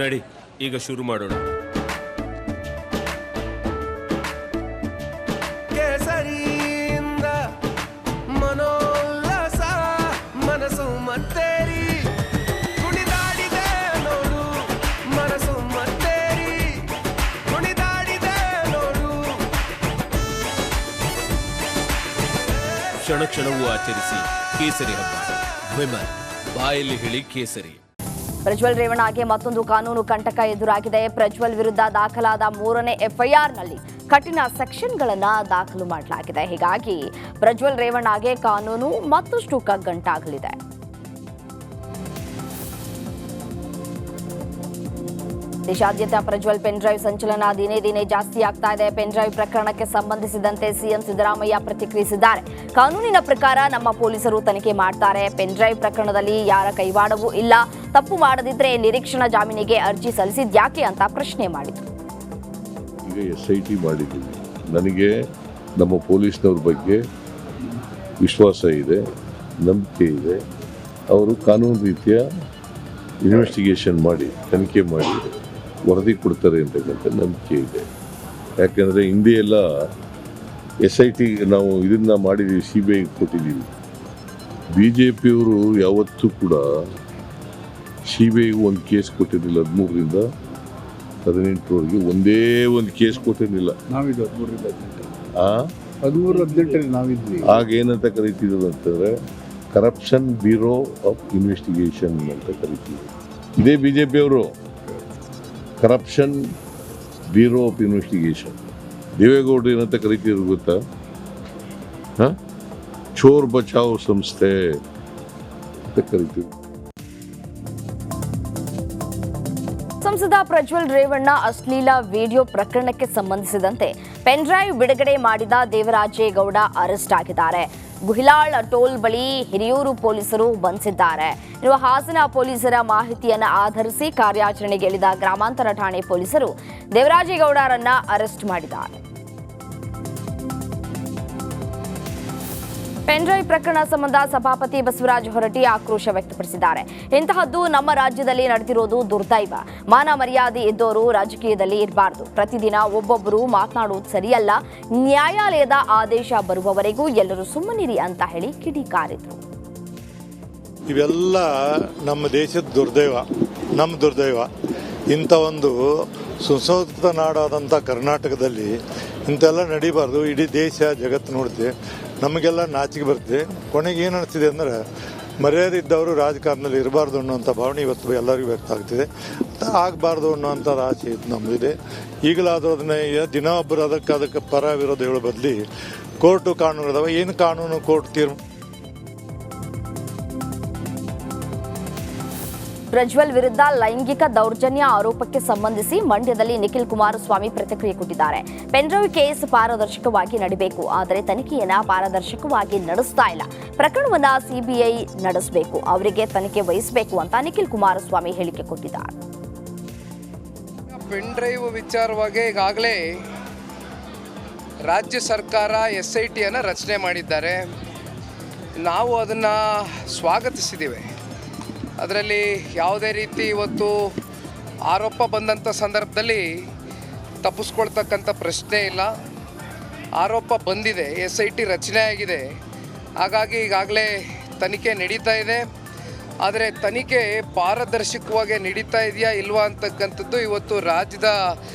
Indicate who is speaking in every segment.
Speaker 1: ನಡಿ ಈಗ ಶುರು ಮಾಡೋಣ. ಕೇಸರಿಯಿಂದ ಮನೋಲ್ಲಾಸ ಮನಸ್ಸು ಮತ್ತೇರಿ ಕುಣಿದಾಡಿದೆ ನೋಡು, ಮನಸ್ಸು ಮತ್ತೇರಿ ಕುಣಿದಾಡಿದೆ ನೋಡು. ಕ್ಷಣ ಕ್ಷಣವೂ ಆಚರಿಸಿ ಕೇಸರಿ ಹಬ್ಬ. ವಿಮಲ್ ಬಾಯಲ್ಲಿ ಹೇಳಿ ಕೇಸರಿ.
Speaker 2: ಪ್ರಜ್ವಲ್ ರೇವಣ್ಣಗೆ ಮತ್ತೊಂದು ಕಾನೂನು ಕಂಟಕ ಎದುರಾಗಿದೆ. ಪ್ರಜ್ವಲ್ ವಿರುದ್ಧ ದಾಖಲಾದ 3ನೇ ಎಫ್ಐಆರ್ನಲ್ಲಿ ಕಠಿಣ ಸೆಕ್ಷನ್ಗಳನ್ನು ದಾಖಲು ಮಾಡಲಾಗಿದೆ. ಹೀಗಾಗಿ ಪ್ರಜ್ವಲ್ ರೇವಣ್ಣಗೆ ಕಾನೂನು ಮತ್ತಷ್ಟು ಕಗ್ಗಂಟಾಗಲಿದೆ. ದೇಶಾದ್ಯಂತ ಪ್ರಜ್ವಲ್ ಪೆನ್ ಡ್ರೈವ್ ಸಂಚಲನ ದಿನೇ ದಿನೇ ಜಾಸ್ತಿ ಆಗ್ತಾ ಇದೆ. ಪೆನ್ ಡ್ರೈವ್ ಪ್ರಕರಣಕ್ಕೆ ಸಂಬಂಧಿಸಿದಂತೆ ಸಿಎಂ ಸಿದ್ದರಾಮಯ್ಯ ಪ್ರತಿಕ್ರಿಯಿಸಿದ್ದಾರೆ. ಕಾನೂನಿನ ಪ್ರಕಾರ ನಮ್ಮ ಪೊಲೀಸರು ತನಿಖೆ ಮಾಡ್ತಾರೆ. ಪೆನ್ ಡ್ರೈವ್ ಪ್ರಕರಣದಲ್ಲಿ ಯಾರ ಕೈವಾಡವೂ ಇಲ್ಲ. ತಪ್ಪು ಮಾಡದಿದ್ರೆ ನಿರೀಕ್ಷಣಾ ಜಾಮೀನಿಗೆ ಅರ್ಜಿ ಸಲ್ಲಿಸಿದ್ಯಾಕೆ ಅಂತ ಪ್ರಶ್ನೆ ಮಾಡಿದರು.
Speaker 3: ಈಗ SIT ಮಾಡಿದ್ದೀವಿ. ನನಗೆ ನಮ್ಮ ಪೊಲೀಸ್ನವ್ರ ಬಗ್ಗೆ ವಿಶ್ವಾಸ ಇದೆ, ನಂಬಿಕೆ ಇದೆ. ಅವರು ಕಾನೂನು ರೀತಿಯ ಇನ್ವೆಸ್ಟಿಗೇಷನ್ ಮಾಡಿ ತನಿಖೆ ಮಾಡಿ ವರದಿ ಕೊಡ್ತಾರೆ ಅಂತಕ್ಕಂಥ ನಂಬಿಕೆ ಇದೆ. ಯಾಕೆಂದರೆ ಹಿಂದೆ ಎಲ್ಲ SIT ನಾವು ಇದನ್ನು ಮಾಡಿದ್ದೀವಿ, CBI ಕೊಟ್ಟಿದ್ದೀವಿ. BJPಯವರು ಯಾವತ್ತೂ ಕೂಡ CBIಗೂ ಒಂದು ಕೇಸ್ ಕೊಟ್ಟಿರಲಿಲ್ಲ. 13ರಿಂದ 18ರವರೆಗೆ ಒಂದೇ ಒಂದು ಕೇಸ್ ಕೊಟ್ಟಿರಲಿಲ್ಲ.
Speaker 4: ನಾವಿದ್ದು 13-18 ನಾವಿದ್ವಿ.
Speaker 3: ಆಗ ಏನಂತ ಕರಿತಿದ್ರು ಅಂತಂದರೆ ಕರಪ್ಷನ್ ಬ್ಯೂರೋ ಆಫ್ ಇನ್ವೆಸ್ಟಿಗೇಷನ್ ಅಂತ ಕರಿತಿದ್ರು. ಇದೇ BJPಯವರು ಕರಪ್ಷನ್ ಬ್ಯೂರೋ ಆಫ್ ಇನ್ವೆಸ್ಟಿಗೇಷನ್. ದೇವೇಗೌಡರು ಏನಂತ ಕರಿತಿದ್ರು ಗೊತ್ತಾ? ಚೋರ್ ಬಚಾವ್ ಸಂಸ್ಥೆ ಅಂತ ಕರಿತಿದ್ರು.
Speaker 2: ಸಂಸದ ಪ್ರಜ್ವಲ್ ರೇವಣ್ಣ ಅಶ್ಲೀಲ ವಿಡಿಯೋ ಪ್ರಕರಣಕ್ಕೆ ಸಂಬಂಧಿಸಿದಂತೆ ಪೆನ್ ಡ್ರೈವ್ ಬಿಡುಗಡೆ ಮಾಡಿದ ದೇವರಾಜೇಗೌಡ ಅರೆಸ್ಟ್ ಆಗಿದ್ದಾರೆ. ಗುಹಿಲಾಳ್ ಟೋಲ್ ಬಳಿ ಹಿರಿಯೂರು ಪೊಲೀಸರು ಬಂಧಿಸಿದ್ದಾರೆ. ಇನ್ನು ಹಾಸನ ಪೊಲೀಸರ ಮಾಹಿತಿಯನ್ನು ಆಧರಿಸಿ ಕಾರ್ಯಾಚರಣೆಗೆ ಇಳಿದ ಗ್ರಾಮಾಂತರ ಠಾಣೆ ಪೊಲೀಸರು ದೇವರಾಜೇಗೌಡರನ್ನ ಅರೆಸ್ಟ್ ಮಾಡಿದ್ದಾರೆ. ಪೆನ್ ಡ್ರೈವ್ ಪ್ರಕರಣ ಸಂಬಂಧ ಸಭಾಪತಿ ಬಸವರಾಜ ಹೊರಟ್ಟಿ ಆಕ್ರೋಶ ವ್ಯಕ್ತಪಡಿಸಿದ್ದಾರೆ. ಇಂತಹದ್ದು ನಮ್ಮ ರಾಜ್ಯದಲ್ಲಿ ನಡೆದಿರೋದು ದುರ್ದೈವ. ಮಾನ ಮರ್ಯಾದೆ ಇದ್ದವರು ರಾಜಕೀಯದಲ್ಲಿ ಇರಬಾರದು. ಪ್ರತಿದಿನ ಒಬ್ಬೊಬ್ಬರು ಮಾತನಾಡುವುದು ಸರಿಯಲ್ಲ. ನ್ಯಾಯಾಲಯದ ಆದೇಶ ಬರುವವರೆಗೂ ಎಲ್ಲರೂ ಸುಮ್ಮನಿರಿ ಅಂತ ಹೇಳಿ ಕಿಡಿಕಾರಿದ್ರು.
Speaker 5: ಇವೆಲ್ಲ ನಮ್ಮ ದೇಶದ ದುರ್ದೈವ, ನಮ್ಮ ದುರ್ದೈವ. ಇಂಥ ಒಂದು ಸುಸಂಸ್ಕೃತ ನಾಡಾದಂಥ ಕರ್ನಾಟಕದಲ್ಲಿ ಇಂಥೆಲ್ಲ ನಡೀಬಾರ್ದು. ಇಡೀ ದೇಶ ಜಗತ್ತು ನೋಡ್ತೀವಿ, ನಮಗೆಲ್ಲ ನಾಚಿಕೆ ಬರ್ತದೆ. ಕೊನೆಗೆ ಏನು ಅನಿಸ್ತಿದೆ ಅಂದರೆ ಮರ್ಯಾದೆ ಇದ್ದವರು ರಾಜಕಾರಣದಲ್ಲಿ ಇರಬಾರ್ದು ಅನ್ನೋಂಥ ಭಾವನೆ ಇವತ್ತು ಎಲ್ಲರಿಗೂ ವ್ಯಕ್ತ ಆಗ್ತಿದೆ. ಆಗಬಾರ್ದು ಅನ್ನೋಂಥದ್ದು ಆಸೆ ಇತ್ತು ನಮ್ಮದಿದೆ. ಈಗಲಾದರೂ ಅದನ್ನ ದಿನ ಒಬ್ಬರು ಅದಕ್ಕೆ ಪರ ವಿರೋಧ ಹೇಳೋ ಬದಲಿ ಕೋರ್ಟು ಕಾನೂನು ಇದಾವೆ. ಏನು ಕಾನೂನು ಕೋರ್ಟ್ ತೀರ್ಮಾನ.
Speaker 2: ಪ್ರಜ್ವಲ್ ವಿರುದ್ಧ ಲೈಂಗಿಕ ದೌರ್ಜನ್ಯ ಆರೋಪಕ್ಕೆ ಸಂಬಂಧಿಸಿ ಮಂಡ್ಯದಲ್ಲಿ ನಿಖಿಲ್ ಕುಮಾರಸ್ವಾಮಿ ಪ್ರತಿಕ್ರಿಯೆ ಕೊಟ್ಟಿದ್ದಾರೆ. ಪೆನ್ಡ್ರೈವ್ ಕೇಸ್ ಪಾರದರ್ಶಕವಾಗಿ ನಡೆಯಬೇಕು, ಆದರೆ ತನಿಖೆಯನ್ನ ಪಾರದರ್ಶಕವಾಗಿ ನಡೆಸ್ತಾ ಇಲ್ಲ. ಪ್ರಕರಣವನ್ನ CBI ನಡೆಸಬೇಕು, ಅವರಿಗೆ ತನಿಖೆ ವಹಿಸಬೇಕು ಅಂತ ನಿಖಿಲ್ ಕುಮಾರಸ್ವಾಮಿ ಹೇಳಿಕೆ ಕೊಟ್ಟಿದ್ದಾರೆ.
Speaker 6: ಪೆನ್ಡ್ರೈವ್ ವಿಚಾರವಾಗಿ ಈಗಾಗಲೇ ರಾಜ್ಯ ಸರ್ಕಾರ SIT ಅನ್ನು ರಚನೆ ಮಾಡಿದ್ದಾರೆ. ನಾವು ಅದನ್ನು ಸ್ವಾಗತಿಸಿದ್ದೇವೆ. ಅದರಲ್ಲಿ ಯಾವುದೇ ರೀತಿ ಇವತ್ತು ಆರೋಪ ಬಂದಂಥ ಸಂದರ್ಭದಲ್ಲಿ ತಪ್ಪಿಸ್ಕೊಳ್ತಕ್ಕಂಥ ಪ್ರಶ್ನೆ ಇಲ್ಲ. ಆರೋಪ ಬಂದಿದೆ, SIT ರಚನೆ ಆಗಿದೆ. ಹಾಗಾಗಿ ಈಗಾಗಲೇ ತನಿಖೆ ನಡೀತಾ ಇದೆ. ಆದರೆ ತನಿಖೆ ಪಾರದರ್ಶಕವಾಗಿ ನಡೀತಾ ಇದೆಯಾ ಇಲ್ವಾ ಅಂತಕ್ಕಂಥದ್ದು ಇವತ್ತು ರಾಜ್ಯದ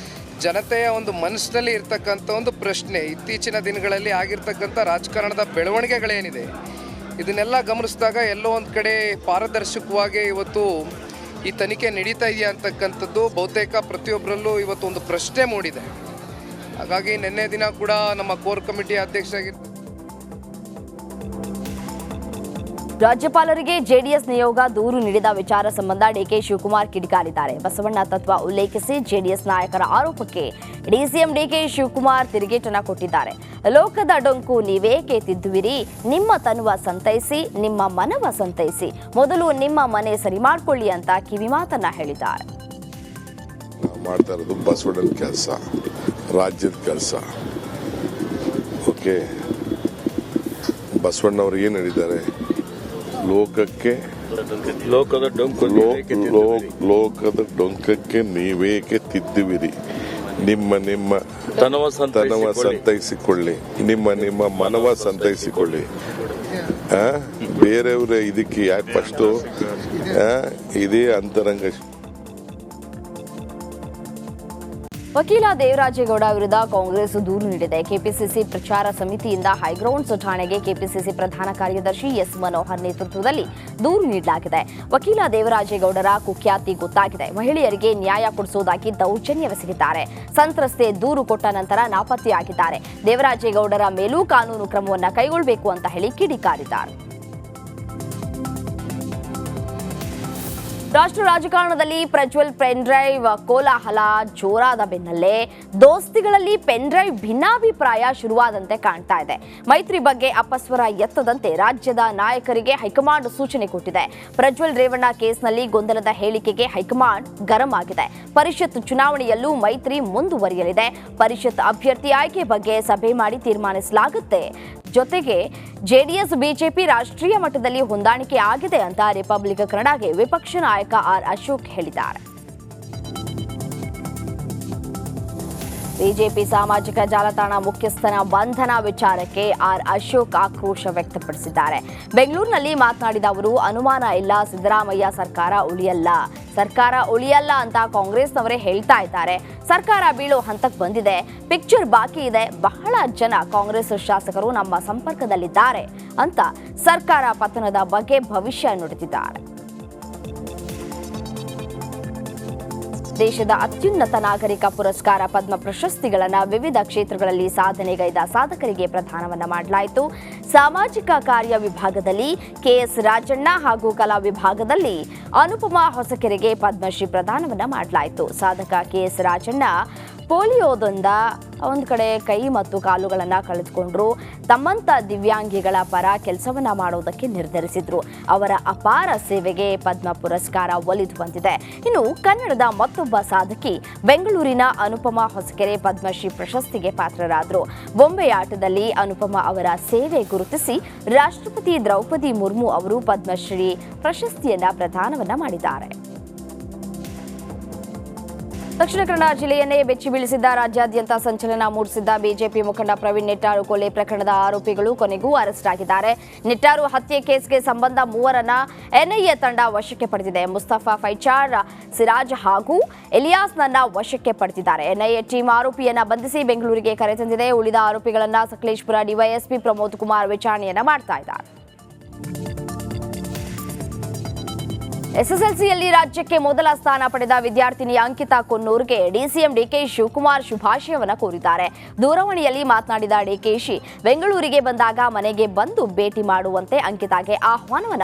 Speaker 6: ಜನತೆಯ ಒಂದು ಮನಸ್ಸಿನಲ್ಲಿ ಇರ್ತಕ್ಕಂಥ ಒಂದು ಪ್ರಶ್ನೆ. ಇತ್ತೀಚಿನ ದಿನಗಳಲ್ಲಿ ಆಗಿರ್ತಕ್ಕಂಥ ರಾಜಕಾರಣದ ಬೆಳವಣಿಗೆಗಳೇನಿದೆ ಇದನ್ನೆಲ್ಲ ಗಮನಿಸಿದಾಗ ಎಲ್ಲೋ ಒಂದು ಕಡೆ ಪಾರದರ್ಶಕವಾಗಿ ಇವತ್ತು ಈ ತನಿಖೆ ನಡೀತಾ ಇದೆಯಾ ಅಂತಕ್ಕಂಥದ್ದು ಬಹುತೇಕ ಪ್ರತಿಯೊಬ್ಬರಲ್ಲೂ ಇವತ್ತು ಒಂದು ಪ್ರಶ್ನೆ ಮೂಡಿದೆ. ಹಾಗಾಗಿ ನಿನ್ನೆ ದಿನ ಕೂಡ ನಮ್ಮ ಕೋರ್ ಕಮಿಟಿ ಅಧ್ಯಕ್ಷರಾಗಿದ್ದ
Speaker 2: ರಾಜ್ಯಪಾಲರಿಗೆ ಜೆಡಿಎಸ್ ನಿಯೋಗ ದೂರು ನೀಡಿದ ವಿಚಾರ ಸಂಬಂಧ DK ಶಿವಕುಮಾರ್ ಕಿಡಿಕಾರಿದ್ದಾರೆ. ಬಸವಣ್ಣ ತತ್ವ ಉಲ್ಲೇಖಿಸಿ ಜೆಡಿಎಸ್ ನಾಯಕರ ಆರೋಪಕ್ಕೆ DCM DK ಶಿವಕುಮಾರ್ ತಿರುಗೇಟನ್ನ ಕೊಟ್ಟಿದ್ದಾರೆ. ಲೋಕದ ಡೊಂಕು ನೀವೇಕೆ ತಿದ್ದುವಿರಿ? ನಿಮ್ಮ ತನುವ ಸಂತೈಸಿ, ನಿಮ್ಮ ಮನವ ಸಂತೈಸಿ, ಮೊದಲು ನಿಮ್ಮ ಮನೆ ಸರಿ ಮಾಡ್ಕೊಳ್ಳಿ ಅಂತ ಕಿವಿ ಮಾತನ್ನ ಹೇಳಿದ್ದಾರೆ.
Speaker 3: ಮಾಡ್ತಾ ಇರೋದು ಬಸವಣ್ಣನ ಕೆಲಸ, ರಾಜ್ಯದ ಕೆಲಸ. ಓಕೆ, ಬಸವಣ್ಣವ್ರು ಏನು ಹೇಳಿದ್ದಾರೆ? ಲೋಕಕ್ಕೆ
Speaker 4: ಲೋಕದ ಡೊಂಕು
Speaker 3: ಲೋಕದ ಡೊಂಕಕ್ಕೆ ನೀವೇಕೆ ತಿದ್ದುವಿರಿ? ನಿಮ್ಮ
Speaker 4: ತನವ
Speaker 3: ಸಂತೈಸಿಕೊಳ್ಳಿ, ನಿಮ್ಮ ಮನವ ಸಂತೈಸಿಕೊಳ್ಳಿ. ಬೇರೆಯವರ ಇದಕ್ಕೆ ಯಾಕೆ ಫಸ್ಟು ಇದೇ ಅಂತರಂಗ.
Speaker 2: ವಕೀಲ ದೇವರಾಜೇಗೌಡ ವಿರುದ್ಧ ಕಾಂಗ್ರೆಸ್ ದೂರು ನೀಡಿದೆ. ಕೆಪಿಸಿಸಿ ಪ್ರಚಾರ ಸಮಿತಿಯಿಂದ ಹೈಗ್ರೌಂಡ್ಸ್ ಠಾಣೆಗೆ ಕೆಪಿಸಿಸಿ ಪ್ರಧಾನ ಕಾರ್ಯದರ್ಶಿ ಎಸ್ ಮನೋಹರ್ ನೇತೃತ್ವದಲ್ಲಿ ದೂರು ನೀಡಲಾಗಿದೆ. ವಕೀಲ ದೇವರಾಜೇಗೌಡರ ಕುಖ್ಯಾತಿ ಗೊತ್ತಾಗಿದೆ. ಮಹಿಳೆಯರಿಗೆ ನ್ಯಾಯ ಕೊಡಿಸುವುದಾಗಿ ದೌರ್ಜನ್ಯವೆಸಗಿದ್ದಾರೆ. ಸಂತ್ರಸ್ತೆ ದೂರು ಕೊಟ್ಟ ನಂತರ ನಾಪತ್ತೆಯಾಗಿದ್ದಾರೆ. ದೇವರಾಜೇಗೌಡರ ಮೇಲೂ ಕಾನೂನು ಕ್ರಮವನ್ನು ಕೈಗೊಳ್ಳಬೇಕು ಅಂತ ಹೇಳಿ ಕಿಡಿಕಾರಿದ್ದಾರೆ. ರಾಷ್ಟ್ರ ರಾಜಕಾರಣದಲ್ಲಿ ಪ್ರಜ್ವಲ್ ಪೆನ್ ಡ್ರೈವ್ ಕೋಲಾಹಲ ಜೋರಾದ ಬೆನ್ನಲ್ಲೇ ದೋಸ್ತಿಗಳಲ್ಲಿ ಪೆನ್ ಡ್ರೈವ್ ಭಿನ್ನಾಭಿಪ್ರಾಯ ಶುರುವಾದಂತೆ ಕಾಣ್ತಾ ಇದೆ. ಮೈತ್ರಿ ಬಗ್ಗೆ ಅಪಸ್ವರ ಎತ್ತದಂತೆ ರಾಜ್ಯದ ನಾಯಕರಿಗೆ ಹೈಕಮಾಂಡ್ ಸೂಚನೆ ಕೊಟ್ಟಿದೆ. ಪ್ರಜ್ವಲ್ ರೇವಣ್ಣ ಕೇಸ್ನಲ್ಲಿ ಗೊಂದಲದ ಹೇಳಿಕೆಗೆ ಹೈಕಮಾಂಡ್ ಗರಂ ಆಗಿದೆ. ಪರಿಷತ್ ಚುನಾವಣೆಯಲ್ಲೂ ಮೈತ್ರಿ ಮುಂದುವರಿಯಲಿದೆ. ಪರಿಷತ್ ಅಭ್ಯರ್ಥಿ ಆಯ್ಕೆ ಬಗ್ಗೆ ಸಭೆ ಮಾಡಿ ತೀರ್ಮಾನಿಸಲಾಗುತ್ತೆ. ಜೊತೆಗೆ ಜೆಡಿಎಸ್ ಬಿಜೆಪಿ ರಾಷ್ಟ್ರೀಯ ಮಟ್ಟದಲ್ಲಿ ಹೊಂದಾಣಿಕೆ ಆಗಿದೆ ಅಂತ ರಿಪಬ್ಲಿಕ್ ಕನ್ನಡಗೆ ವಿಪಕ್ಷ ನಾಯಕ ಆರ್ ಅಶೋಕ್ ಹೇಳಿದ್ದಾರೆ. ಬಿಜೆಪಿ ಸಾಮಾಜಿಕ ಜಾಲತಾಣ ಮುಖ್ಯಸ್ಥನ ಬಂಧನ ವಿಚಾರಕ್ಕೆ ಆರ್ ಅಶೋಕ್ ಆಕ್ರೋಶ ವ್ಯಕ್ತಪಡಿಸಿದ್ದಾರೆ. ಬೆಂಗಳೂರಿನಲ್ಲಿ ಮಾತನಾಡಿದ ಅವರು, ಅನುಮಾನ ಇಲ್ಲ, ಸಿದ್ದರಾಮಯ್ಯ ಸರ್ಕಾರ ಉಳಿಯಲ್ಲ ಅಂತ ಕಾಂಗ್ರೆಸ್ನವರೇ ಹೇಳ್ತಾ ಇದ್ದಾರೆ. ಸರ್ಕಾರ ಬೀಳೋ ಹಂತಕ್ಕೆ ಬಂದಿದೆ, ಪಿಕ್ಚರ್ ಬಾಕಿ ಇದೆ. ಬಹಳ ಜನ ಕಾಂಗ್ರೆಸ್ ಶಾಸಕರು ನಮ್ಮ ಸಂಪರ್ಕದಲ್ಲಿದ್ದಾರೆ ಅಂತ ಸರ್ಕಾರ ಪತನದ ಬಗ್ಗೆ ಭವಿಷ್ಯ ನುಡಿದಿದ್ದಾರೆ. ದೇಶದ ಅತ್ಯುನ್ನತ ನಾಗರಿಕ ಪುರಸ್ಕಾರ ಪದ್ಮ ಪ್ರಶಸ್ತಿಗಳನ್ನು ವಿವಿಧ ಕ್ಷೇತ್ರಗಳಲ್ಲಿ ಸಾಧನೆಗೈದ ಸಾಧಕರಿಗೆ ಪ್ರದಾನವನ್ನ ಮಾಡಲಾಯಿತು. ಸಾಮಾಜಿಕ ಕಾರ್ಯ ವಿಭಾಗದಲ್ಲಿ ಕೆಎಸ್ ರಾಜಣ್ಣ ಹಾಗೂ ಕಲಾ ವಿಭಾಗದಲ್ಲಿ ಅನುಪಮಾ ಹೊಸಕೆರೆಗೆ ಪದ್ಮಶ್ರೀ ಪ್ರದಾನವನ್ನ ಮಾಡಲಾಯಿತು. ಸಾಧಕ ಕೆಎಸ್ ರಾಜಣ್ಣ ಪೋಲಿಯೋದಿಂದ ಒಂದು ಕಡೆ ಕೈ ಮತ್ತು ಕಾಲುಗಳನ್ನು ಕಳೆದುಕೊಂಡ್ರು. ತಮ್ಮಂತ ದಿವ್ಯಾಂಗಿಗಳ ಪರ ಕೆಲಸವನ್ನ ಮಾಡೋದಕ್ಕೆ ನಿರ್ಧರಿಸಿದ್ರು. ಅವರ ಅಪಾರ ಸೇವೆಗೆ ಪದ್ಮ ಪುರಸ್ಕಾರ ಒಲಿದು ಬಂದಿದೆ. ಇನ್ನು ಕನ್ನಡದ ಮತ್ತೊಬ್ಬ ಸಾಧಕಿ ಬೆಂಗಳೂರಿನ ಅನುಪಮಾ ಹೊಸಕೆರೆ ಪದ್ಮಶ್ರೀ ಪ್ರಶಸ್ತಿಗೆ ಪಾತ್ರರಾದರು. ಬೊಂಬೆಯಾಟದಲ್ಲಿ ಅನುಪಮಾ ಅವರ ಸೇವೆ ಗುರುತಿಸಿ ರಾಷ್ಟ್ರಪತಿ ದ್ರೌಪದಿ ಮುರ್ಮು ಅವರು ಪದ್ಮಶ್ರೀ ಪ್ರಶಸ್ತಿಯನ್ನ ಪ್ರದಾನವನ್ನ ಮಾಡಿದ್ದಾರೆ. ದಕ್ಷಿಣ ಕನ್ನಡ ಜಿಲ್ಲೆಯನ್ನೇ ಬೆಚ್ಚಿ ಬೀಳಿಸಿದ್ದ, ರಾಜ್ಯಾದ್ಯಂತ ಸಂಚಲನ ಮೂಡಿಸಿದ್ದ ಬಿಜೆಪಿ ಮುಖಂಡ ಪ್ರವೀಣ್ ನೆಟ್ಟಾರು ಕೊಲೆ ಪ್ರಕರಣದ ಆರೋಪಿಗಳು ಕೊನೆಗೂ ಅರೆಸ್ಟ್ ಆಗಿದ್ದಾರೆ. ನೆಟ್ಟಾರು ಹತ್ಯೆ ಕೇಸ್ಗೆ ಸಂಬಂಧ ಮೂವರನ್ನ ಎನ್ಐಎ ತಂಡ ವಶಕ್ಕೆ ಪಡೆದಿದೆ. ಮುಸ್ತಫಾ, ಫೈಚಾರ್, ಸಿರಾಜ್ ಹಾಗೂ ಎಲಿಯಾಸ್ನನ್ನ ವಶಕ್ಕೆ ಪಡೆದಿದ್ದಾರೆ. ಎನ್ಐಎ ಟೀಮ್ ಆರೋಪಿಯನ್ನ ಬಂಧಿಸಿ ಬೆಂಗಳೂರಿಗೆ ಕರೆತಂದಿದೆ. ಉಳಿದ ಆರೋಪಿಗಳನ್ನ ಸಕಲೇಶಪುರ ಡಿವೈಎಸ್ಪಿ ಪ್ರಮೋದ್ ಕುಮಾರ್ ವಿಚಾರಣೆಯನ್ನ ಮಾಡ್ತಾ ಇದ್ದಾರೆ. ಎಸ್ಎಸ್ಎಲ್ಸಿಯಲ್ಲಿ ರಾಜ್ಯಕ್ಕೆ ಮೊದಲ ಸ್ಥಾನ ಪಡೆದ ವಿದ್ಯಾರ್ಥಿನಿ ಅಂಕಿತಾ ಕೊನ್ನೂರ್ಗೆ ಡಿಸಿಎಂ ಡಿಕೆ ಶಿವಕುಮಾರ್ ಶುಭಾಶಯವನ್ನ ಕೋರಿದ್ದಾರೆ. ದೂರವಾಣಿಯಲ್ಲಿ ಮಾತನಾಡಿದ ಡಿಕೆಶಿ, ಬೆಂಗಳೂರಿಗೆ ಬಂದಾಗ ಮನೆಗೆ ಬಂದು ಭೇಟಿ ಮಾಡುವಂತೆ ಅಂಕಿತಾಗೆ ಆಹ್ವಾನವನ್ನ